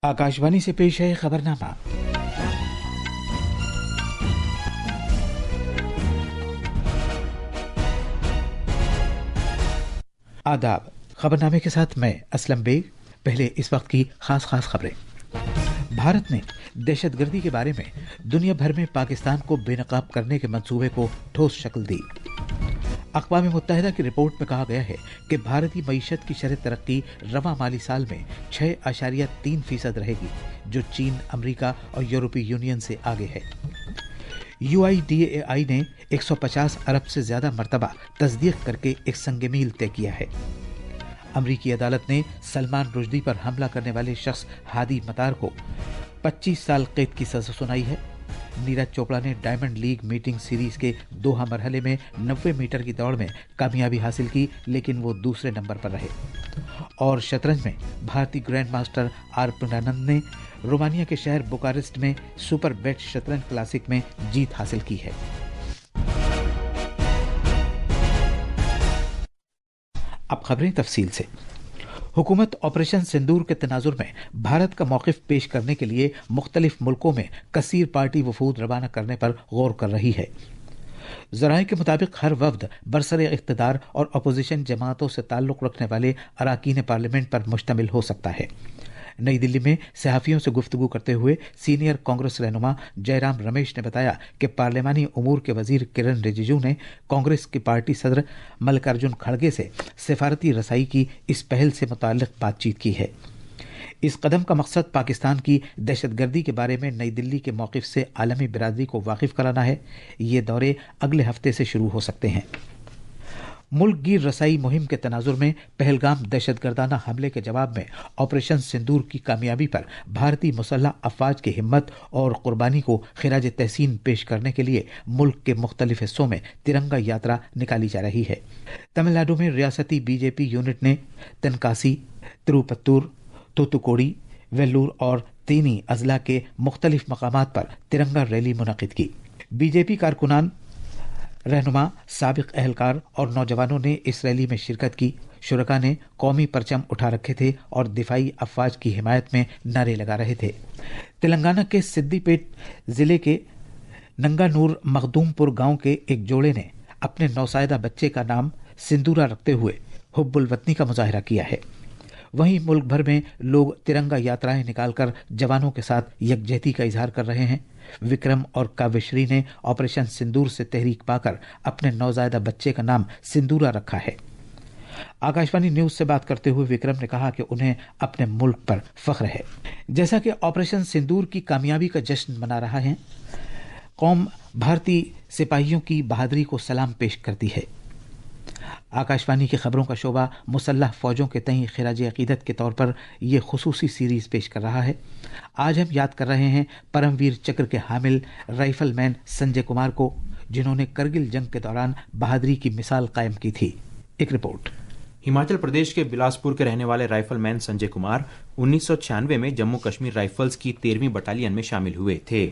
आकाशवाणी से पेश है खबरनामा। आदाब। खबरनामे के साथ मैं असलम बेग। पहले इस वक्त की खास खबरें। भारत ने दहशतगर्दी के बारे में दुनिया भर में पाकिस्तान को बेनकाब करने के मंसूबे को ठोस शक्ल दी। अक़वाम मुत्तहिदा की रिपोर्ट में कहा गया है कि भारतीय मईशत की शरह तरक्की रवां माली साल में 6.3% रहेगी, जो चीन, अमेरिका और यूरोपीय यूनियन से आगे है। UIDAI ने 150 अरब से ज्यादा मरतबा तस्दीक करके एक संग मील तय किया है। अमरीकी अदालत ने सलमान रुश्दी पर हमला करने वाले शख्स हादी मतार को 25 साल कैद की सजा सुनाई है। नीरज चोपड़ा ने डायमंड लीग मीटिंग सीरीज के दोहा मरहले में 90 मीटर की दौड़ में कामयाबी हासिल की, लेकिन वो दूसरे नंबर पर रहे। और शतरंज में भारतीय ग्रैंड मास्टर आर प्रज्ञानंद ने रोमानिया के शहर बुकारेस्ट में सुपर बेट शतरंज क्लासिक में जीत हासिल की है। अब खबरें तफसील से। हुकूमत ऑपरेशन सिंदूर के तनाजुर में भारत का मौक़िफ़ पेश करने के लिए मुख्तलिफ मुल्कों में कसीर पार्टी वफूद रवाना करने पर गौर कर रही है। ज़राए के मुताबिक हर वफ्द बरसरे इक़्तिदार और अपोजिशन जमातों से ताल्लुक़ रखने वाले अराकीन पार्लियामेंट पर मुश्तमिल हो सकता है। नई दिल्ली में सहाफ़ियों से गुफ्तगू करते हुए सीनियर कांग्रेस रहनुमा जयराम रमेश ने बताया कि पार्लियामानी उमूर के वजीर किरण रिजिजू ने कांग्रेस की पार्टी सदर मल्लिकार्जुन खड़गे से सिफारती रसाई की इस पहल से मुताल्लिक़ बातचीत की है। इस कदम का मकसद पाकिस्तान की दहशतगर्दी के बारे में नई दिल्ली के मौक़िफ़ से आलमी बिरादरी को वाकिफ़ कराना है। ये दौरे अगले हफ्ते से शुरू हो सकते हैं। मुल्क गिर रसाई मुहिम के तनाजुर में पहलगाम दहशतगर्दाना हमले के जवाब में ऑपरेशन सिंदूर की कामयाबी पर भारतीय मुसल्लह अफवाज की हिम्मत और कुर्बानी को खिराज तहसीन पेश करने के लिए मुल्क के मुख्तलिफ हिस्सों में तिरंगा यात्रा निकाली जा रही है। तमिलनाडु में रियासती बीजेपी यूनिट ने तेनकासी, तिरुपत्तूर, तूतुकुड़ी, वेल्लूर और तीनी अजला के मुख्तलिफ मकामात पर तिरंगा रैली मुनक़िद की। बीजेपी कारकुनान, रहनुमा, साबिक अहलकार और नौजवानों ने इस रैली में शिरकत की। शुरका ने कौमी परचम उठा रखे थे और दिफाई अफवाज की हिमायत में नारे लगा रहे थे। तेलंगाना के सिद्दीपेट जिले के नंगानूर मखदूमपुर गांव के एक जोड़े ने अपने नौसायदा बच्चे का नाम सिंदूरा रखते हुए हुब्बुल वतनी का मुजाहरा किया है। वहीं मुल्क भर में लोग तिरंगा यात्राएं निकालकर जवानों के साथ यकजहती का इजहार कर रहे हैं। विक्रम और काव्यश्री ने ऑपरेशन सिंदूर से तहरीक पाकर अपने नौजायदा बच्चे का नाम सिंदूरा रखा है। आकाशवाणी न्यूज से बात करते हुए विक्रम ने कहा कि उन्हें अपने मुल्क पर फख्र है। जैसा कि ऑपरेशन सिंदूर की कामयाबी का जश्न मना रहा है, कौम भारतीय सिपाहियों की बहादुरी को सलाम पेश करती है। आकाशवाणी की खबरों का शोबा मुसल्लह फौजों के तईं खिराज अकीदत के तौर पर यह खुसूसी सीरीज पेश कर रहा है। आज हम याद कर रहे हैं परमवीर चक्र के हामिल राइफलमैन संजय कुमार को, जिन्होंने करगिल जंग के दौरान बहादुरी की मिसाल कायम की थी। एक रिपोर्ट। हिमाचल प्रदेश के बिलासपुर के रहने वाले राइफलमैन संजय कुमार 1996 में जम्मू कश्मीर राइफल्स की 13वीं बटालियन में शामिल हुए थे।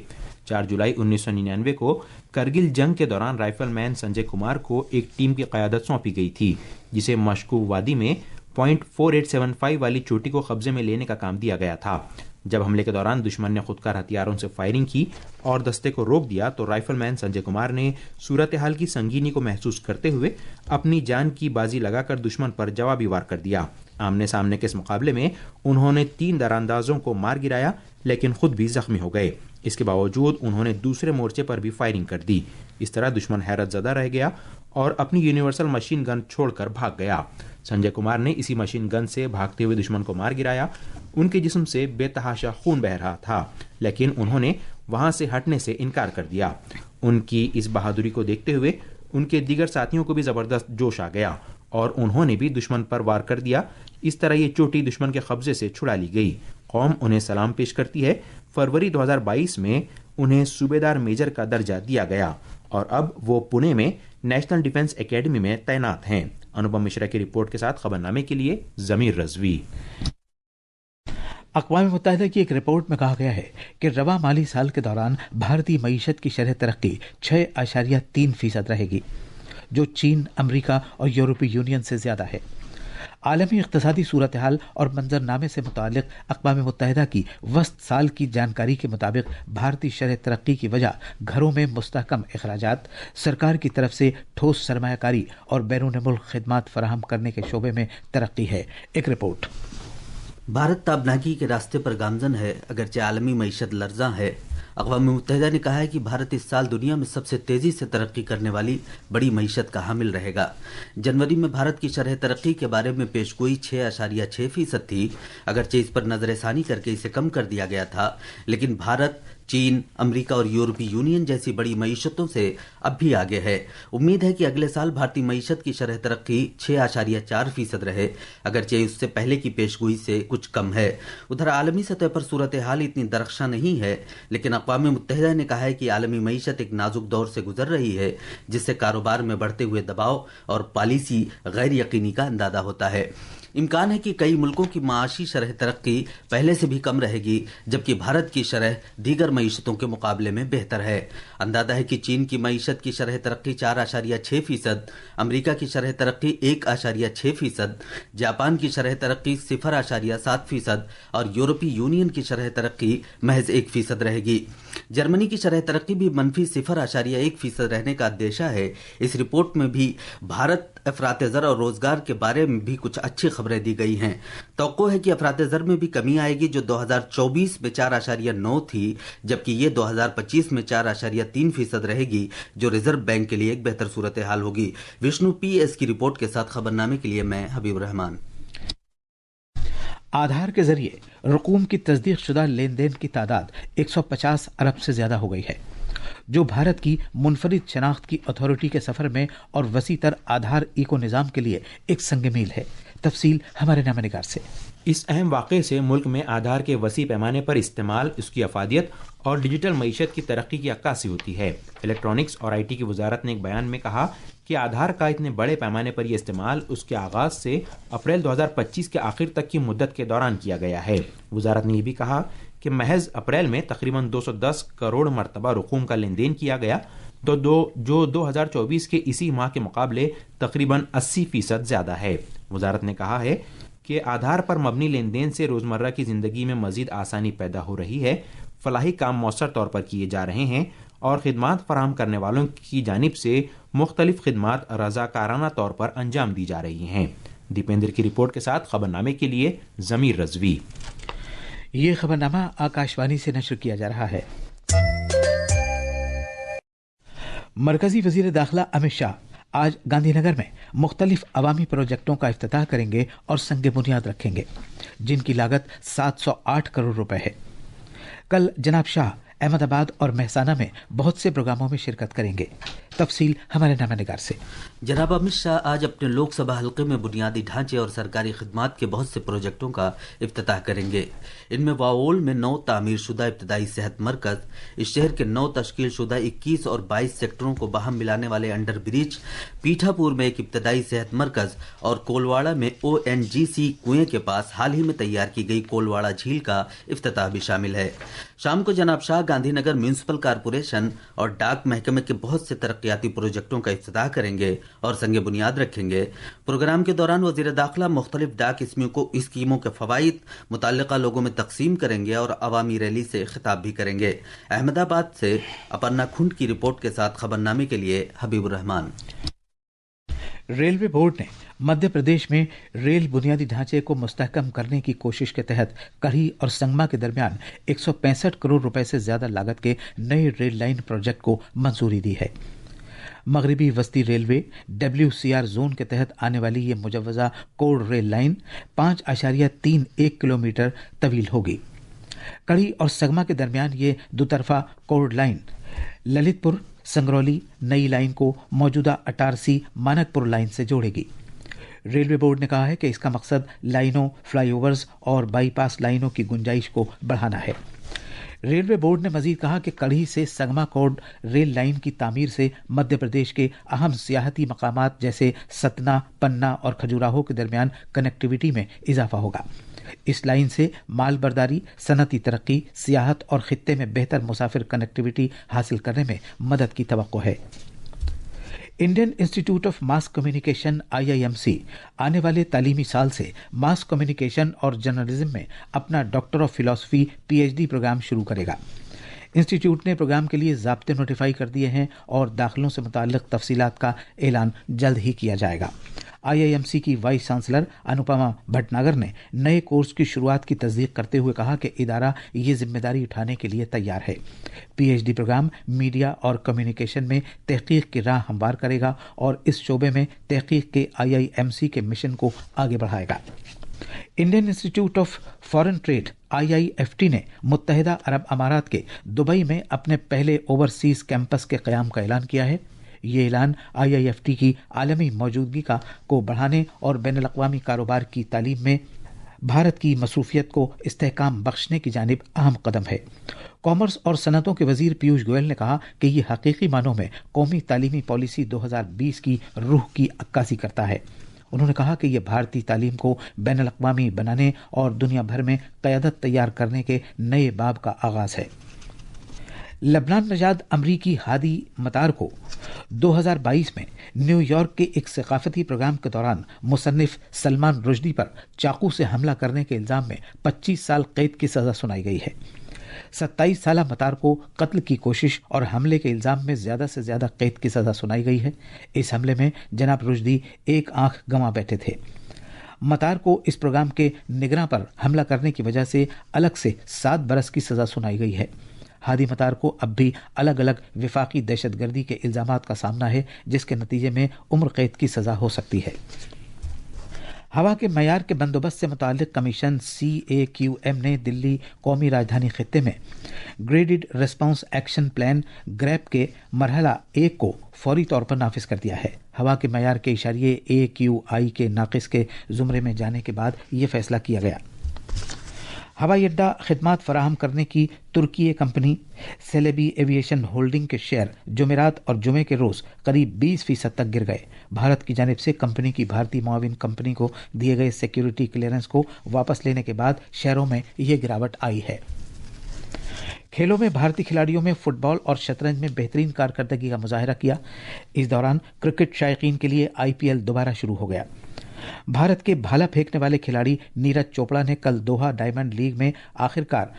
4 जुलाई 1999 को करगिल जंग के दौरान राइफलमैन संजय कुमार को एक टीम की क़यादत सौंपी गई थी, जिसे मशकू वादी में .4875 वाली चोटी को कब्जे में लेने का काम दिया गया था। जब हमले के दौरान दुश्मन ने खुदकार हथियारों से फायरिंग की और दस्ते को रोक दिया, तो राइफलमैन संजय कुमार ने सूरत हाल की संगीनी को महसूस करते हुए अपनी जान की बाजी लगाकर दुश्मन पर जवाबी वार कर दिया। आमने सामने के इस मुकाबले में उन्होंने 3 दरांदाजों को मार गिराया, लेकिन खुद भी जख्मी हो गए। इसके बावजूद उन्होंने दूसरे मोर्चे पर भी फायरिंग कर दी। इस तरह दुश्मन हैरत ज़दा रह गया और अपनी यूनिवर्सल मशीन गन छोड़कर भाग गया। संजय कुमार ने इसी मशीन गन से भागते हुए दुश्मन को मार गिराया। उनके जिस्म से बेतहाशा खून बह रहा था, लेकिन उन्होंने वहां से हटने से इनकार कर दिया। उनकी इस बहादुरी को देखते हुए उनके दीगर साथियों को भी ज़बरदस्त जोश आ गया और उन्होंने भी दुश्मन पर वार कर दिया। इस तरह ये चोटी दुश्मन के कब्जे से छुड़ा ली गई। कौम उन्हें सलाम पेश करती है। फरवरी 2022 में उन्हें सूबेदार मेजर का दर्जा दिया गया और अब वो पुणे में नेशनल डिफेंस एकेडमी में तैनात हैं। अनुपम मिश्रा की रिपोर्ट के साथ खबरनामे के लिए जमीर रजवी। अक़वाम मुत्तहिदा की एक रिपोर्ट में कहा गया है कि रवां माली साल के दौरान भारतीय मईशत की शरह तरक्की 6.3% रहेगी, जो चीन, अमेरिका और यूरोपीय यूनियन से ज्यादा है। عالمی اقتصادی صورتحال اور منظرنامے سے متعلق اقوام متحدہ کی وسط سال کی جانکاری کے مطابق بھارتی شرح ترقی کی وجہ گھروں میں مستحکم اخراجات، سرکار کی طرف سے ٹھوس سرمایہ کاری اور بیرون ملک خدمات فراہم کرنے کے شعبے میں ترقی ہے۔ ایک رپورٹ۔ بھارت تابناکی کے راستے پر گامزن ہے، اگرچہ عالمی معیشت لرزاں ہے۔ اقوام متحدہ نے کہا ہے کہ بھارت اس سال دنیا میں سب سے تیزی سے ترقی کرنے والی بڑی معیشت کا حامل رہے گا۔ جنوری میں بھارت کی شرح ترقی کے بارے میں پیشگوئی 6.6% تھی، اگرچہ اس پر نظر ثانی کر کے اسے کم کر دیا گیا تھا، لیکن بھارت، چین، امریکہ اور یورپی یونین جیسی بڑی معیشتوں سے اب بھی آگے ہے۔ امید ہے کہ اگلے سال بھارتی معیشت کی شرح ترقی 6.4% رہے، اگرچہ اس سے پہلے کی پیشگوئی سے کچھ کم ہے۔ ادھر عالمی سطح پر صورتحال اتنی درخشاں نہیں ہے، لیکن اقوام متحدہ نے کہا ہے کہ عالمی معیشت ایک نازک دور سے گزر رہی ہے، جس سے کاروبار میں بڑھتے ہوئے دباؤ اور پالیسی غیر یقینی کا اندازہ ہوتا ہے۔ امکان ہے کہ کئی ملکوں کی معاشی شرح ترقی پہلے سے بھی کم رہے گی، جبکہ بھارت کی شرح دیگر معیشتوں کے مقابلے میں بہتر ہے۔ اندازہ ہے کہ چین کی معیشت کی شرح ترقی 4.6%، امریکہ کی شرح ترقی 1.6%، جاپان کی شرح ترقی 0.7% اور یورپی یونین کی شرح ترقی محض 1% رہے گی۔ جرمنی کی شرح ترقی بھی منفی 0.1% رہنے کا اندیشہ ہے۔ اس رپورٹ میں بھی بھارت افراط زر اور روزگار کے بارے میں بھی کچھ اچھی خبریں دی گئی ہیں۔ توقع ہے کہ افراط زر میں بھی کمی آئے گی، جو 2024 میں 4.9 تھی، جبکہ یہ 2025 میں 4.3% رہے گی، جو ریزرو بینک کے لیے ایک بہتر صورتحال ہوگی۔ وشنو پی ایس کی رپورٹ کے ساتھ خبرنامے کے لیے میں حبیب الرحمان۔ آدھار کے ذریعے رقوم کی تصدیق شدہ لین دین کی تعداد 150 ارب سے زیادہ ہو گئی ہے، جو بھارت کی منفرد شناخت کی اتھارٹی کے سفر میں اور وسیع تر آدھار ایکو نظام کے لیے ایک سنگ میل ہے۔ تفصیل ہمارے نامہ نگار سے۔ اس اہم واقعے سے ملک میں آدھار کے وسیع پیمانے پر استعمال، اس کی افادیت اور ڈیجیٹل معیشت کی ترقی کی عکاسی ہوتی ہے۔ الیکٹرانکس اور آئی ٹی کی وزارت نے ایک بیان میں کہا کہ آدھار کا اتنے بڑے پیمانے پر یہ استعمال اس کے آغاز سے اپریل 2025 کے آخر تک کی مدت کے دوران کیا گیا ہے۔ وزارت نے یہ بھی کہا کہ محض اپریل میں تقریباً 210 کروڑ مرتبہ رقوم کا لین دین کیا گیا، جو 2024 کے اسی ماہ کے مقابلے تقریباً 80% زیادہ ہے۔ وزارت نے کہا ہے کہ آدھار پر مبنی لین دین سے روزمرہ کی زندگی میں مزید آسانی پیدا ہو رہی ہے، فلاحی کام مؤثر طور پر کیے جا رہے ہیں اور خدمات فراہم کرنے والوں کی جانب سے مختلف خدمات رضاکارانہ طور پر انجام دی جا رہی ہیں۔ دیپیندر کی رپورٹ کے ساتھ خبرنامے کے لیے ضمیر رضوی۔ یہ خبرنامہ آکاشوانی سے نشر کیا جا رہا ہے۔ مرکزی وزیر داخلہ امت شاہ آج گاندھی نگر میں مختلف عوامی پروجیکٹوں کا افتتاح کریں گے اور سنگ بنیاد رکھیں گے، جن کی لاگت 708 کروڑ روپے ہے۔ کل جناب شاہ احمد آباد اور مہسانہ میں بہت سے پروگراموں میں شرکت کریں گے۔ تفصیل ہمارے نامہ نگار سے۔ جناب امت شاہ آج اپنے لوک سبھا حلقے میں بنیادی ڈھانچے اور سرکاری خدمات کے بہت سے پروجیکٹوں کا افتتاح کریں گے۔ ان میں واول میں 9 تعمیر شدہ ابتدائی صحت مرکز، اس شہر کے 9 تشکیل شدہ 21 اور 22 سیکٹروں کو باہم ملانے والے انڈر برج، پیٹھا پور میں ایک ابتدائی صحت مرکز اور کولواڑہ میں ONGC کنویں کے پاس حال ہی میں تیار کی گئی کولواڑہ جھیل کا افتتاح بھی شامل ہے۔ شام کو جناب شاہ گاندھی نگر میونسپل کارپوریشن اور ڈاک محکمے کے بہت سے ترقیاتی پروجیکٹوں کا افتتاح کریں گے اور سنگ بنیاد رکھیں گے۔ پروگرام کے دوران وزیر داخلہ مختلف ڈاک اسکیموں کے فوائد متعلقہ لوگوں میں تقسیم کریں گے اور عوامی ریلی سے خطاب بھی کریں گے۔ احمد آباد سے اپرنا کھنڈ کی رپورٹ کے ساتھ خبرنامے کے لیے حبیب الرحمان۔ ریلوے بورڈ نے مدھیہ پردیش میں ریل بنیادی ڈھانچے کو مستحکم کرنے کی کوشش کے تحت کڑھی اور سنگما کے درمیان 165 کروڑ روپے سے زیادہ لاگت کے نئے ریل لائن پروجیکٹ کو منظوری دی ہے۔ مغربی وسطی ریلوے WCR زون کے تحت آنے والی یہ مجوزہ کوڈ ریل لائن 5.31 کلومیٹر طویل ہوگی۔ کڑھی اور سنگما کے درمیان یہ دوطرفہ کوڈ لائن للت پور سنگرولی نئی لائن کو موجودہ اٹارسی مانک پور لائن سے جوڑے گی۔ ریلوے بورڈ نے کہا ہے کہ اس کا مقصد لائنوں، فلائی اوورز اور بائی پاس لائنوں کی گنجائش کو بڑھانا ہے۔ ریلوے بورڈ نے مزید کہا کہ کڑھی سے سنگما کوڈ ریل لائن کی تعمیر سے مدھیہ پردیش کے اہم سیاحتی مقامات جیسے ستنا، پنا اور کھجوراہو کے درمیان کنیکٹیویٹی میں اضافہ ہوگا۔ اس لائن سے مال برداری، صنعتی ترقی، سیاحت اور خطے میں بہتر مسافر کنیکٹیویٹی حاصل کرنے میں مدد کی توقع ہے۔ Indian institute of mass communication IIMC आने वाले तालीमी साल से मास कम्युनिकेशन और जर्नलिज्म में अपना doctor of philosophy PhD programme शुरू करेगा। इंस्टीट्यूट ने प्रोग्राम के लिए ज़ाब्ते नोटिफाई कर दिए हैं और दाखिलों से मुताल्लिक़ तफसीलात का ऐलान जल्द ही किया जाएगा। IIMC की वाइस चांसलर अनुपमा भटनागर ने नए कोर्स की शुरुआत की तस्दीक करते हुए कहा कि इदारा ये जिम्मेदारी उठाने के लिए तैयार है। PhD प्रोग्राम मीडिया और कम्युनिकेशन में तहकीक की राह हमवार करेगा और इस शोबे में तहकीक के IIMC के मिशन को आगे बढ़ाएगा। Indian institute of foreign trade IIFT ने मुत्तहिदा अरब अमारात के दुबई में अपने पहले ओवरसीज कैंपस के क़याम का ऐलान किया है। ये ऐलान IIFT की आलमी मौजूदगी को बढ़ाने और बैनुल-अक़वामी कारोबार की तालीम में भारत की मसरूफियत को इस्तेहकाम बख्शने की जानिब अहम कदम है। कॉमर्स और सनतों के वजीर पीयूष गोयल ने कहा कि ये हकीकी मानों में कौमी तालीमी पॉलिसी 2020 की रूह की अक्कासी करता है। उन्होंने कहा कि यह भारतीय तालीम को बैनुल-अक़वामी बनाने और दुनिया भर में क़यादत तैयार करने के नए बाब का आगाज़ है। लबनान नजाद अमरीकी हादी मतार को 2022 में न्यूयॉर्क के एक सकाफती प्रोग्राम के दौरान मुसन्निफ सलमान रुश्दी पर चाकू से हमला करने के इल्ज़ाम में 25 साल कैद की सज़ा सुनाई गई है। 27 साल मतार को कत्ल की कोशिश और हमले के इल्ज़ाम में ज़्यादा से ज़्यादा कैद की सज़ा सुनाई गई है। इस हमले में जनाब रुश्दी एक आंख गंवा बैठे थे। मतार को इस प्रोग्राम के निगरां पर हमला करने की वजह से अलग से 7 बरस की सज़ा सुनाई गई है। हादी मतार को अब भी अलग अलग विफाकी दहशतगर्दी के इल्ज़ामात का सामना है, जिसके नतीजे में उम्र कैद की सज़ा हो सकती है। हवा के मयार के बंदोबस्त से मुताल्लिक़ कमीशन CAQM ने दिल्ली कौमी राजधानी खित्ते में graded response action plan grab के मरहला 1 को फौरी तौर पर नाफिज कर दिया है। हवा के मयार के इशारिये AQI के नाकिस के ज़ुमरे में जाने के बाद ये फैसला किया गया। हवाई अड्डा खिदमात फराहम करने की तुर्की कंपनी सेलेबी एविएशन होल्डिंग के शेयर जुमेरात और जुमे के रोज़ करीब 20% तक गिर गए। भारत की जानिब से कंपनी की भारतीय मुआविन कंपनी को दिए गए सिक्योरिटी क्लियरेंस को वापस लेने के बाद शेयरों में यह गिरावट आई है। खेलों में भारतीय खिलाड़ियों में फुटबॉल और शतरंज में बेहतरीन कारकर्दगी का मुजाहरा किया। इस दौरान क्रिकेट शायकीन के लिए IPL दोबारा शुरू हो गया। भारत के भाला फेंकने वाले खिलाड़ी नीरज चोपड़ा ने कल दोहा डायमंड लीग में आखिरकार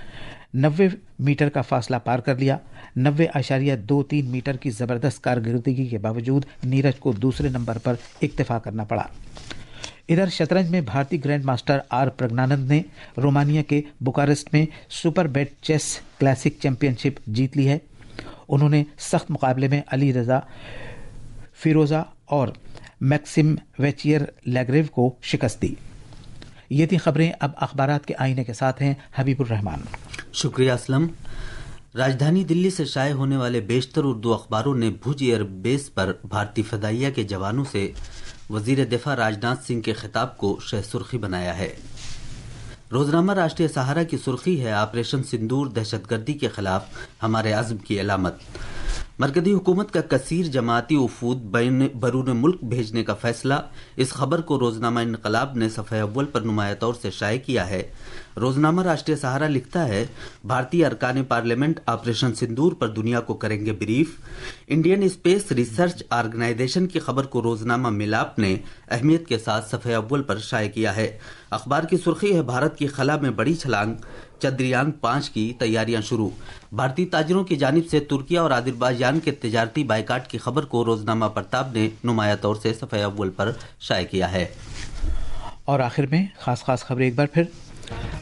90 मीटर का फासला पार कर लिया। 90.23 मीटर की जबरदस्त कारकर्दगी के बावजूद नीरज को दूसरे नंबर पर इक्तफा करना पड़ा। इधर शतरंज में भारतीय ग्रैंड मास्टर R प्रज्ञानंद ने रोमानिया के बुकारेस्ट में सुपर बेट चेस क्लासिक चैंपियनशिप जीत ली है। उन्होंने सख्त मुकाबले में अली रजा फिरोजा और मैक्सिम वेचियर लैग्रेव को शिकस्त दी। ये थी खबरें। अब अखबारात के आईने के साथ हैं हबीबुर रहमान। शुक्रिया असलम। राजधानी दिल्ली से शाये होने वाले बेशतर उर्दू अखबारों ने भुज एयरबेस पर भारतीय फदाइया के जवानों से वजीर दिफा राजनाथ सिंह के खिताब को शह सुर्खी बनाया है। रोजनामा राष्ट्रीय सहारा की सुर्खी है, ऑपरेशन सिंदूर दहशतगर्दी के खिलाफ हमारे अज़्म की अलामत। मरकजी हुकूमत का कसीर जमाती वफूद बरून मुल्क भेजने का फैसला। इस खबर को रोजनामा इनकलाब ने सफ़े अव्वल पर नुमाया तौर से शाये किया है। रोजनामा राष्ट्रीय सहारा लिखता है, भारतीय अरकान पार्लियामेंट ऑपरेशन सिंदूर पर दुनिया को करेंगे brief. Indian Space Research Organisation की खबर को रोजनामा मिलाप ने अहमियत के साथ सफ़े अव्वल पर शाये किया है। अखबार की सुर्खी है, भारत की खला में बड़ी छलांग, चंद्रयान 5 की तैयारियां शुरू। भारतीय ताजिरों की जानिब से तुर्की और आज़रबाईजान के तिजारती बाइकाट की खबर को रोजनामा प्रताप ने नुमाया तौर से सफ़े अव्वल पर शाये किया है। और आखिर में खास खबरें एक बार फिर।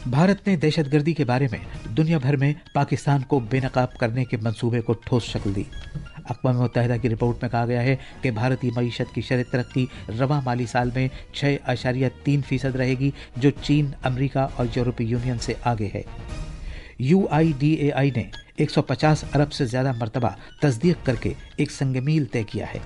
भारत ने दहशतगर्दी के बारे में दुनिया भर में पाकिस्तान को बेनकाब करने के मंसूबे को ठोस शक्ल दी। अक़वाम मुत्तहिदा की रिपोर्ट में कहा गया है कि भारतीय मईशत की शरह तरक्की रवां माली साल में 6.3% रहेगी, जो चीन, अमरीका और यूरोपीय यूनियन से आगे है। UIDAI ने 150 अरब से ज़्यादा मरतबा तस्दीक करके एक संगमील तय किया है।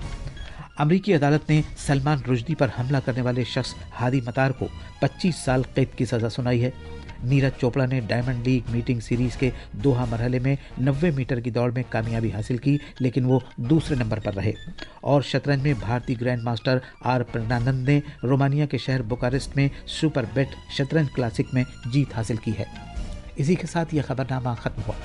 अमरीकी अदालत ने सलमान रुश्दी पर हमला करने वाले शख्स हादी मतार को 25 साल कैद की सज़ा सुनाई है। नीरज चोपड़ा ने डायमंड लीग मीटिंग सीरीज के दोहा मरहले में 90 मीटर की दौड़ में कामयाबी हासिल की, लेकिन वो दूसरे नंबर पर रहे। और शतरंज में भारतीय ग्रैंड मास्टर R प्रज्ञानंद ने रोमानिया के शहर बुकारेस्ट में सुपर बेट शतरंज क्लासिक में जीत हासिल की है। इसी के साथ यह खबरनामा खत्म हुआ।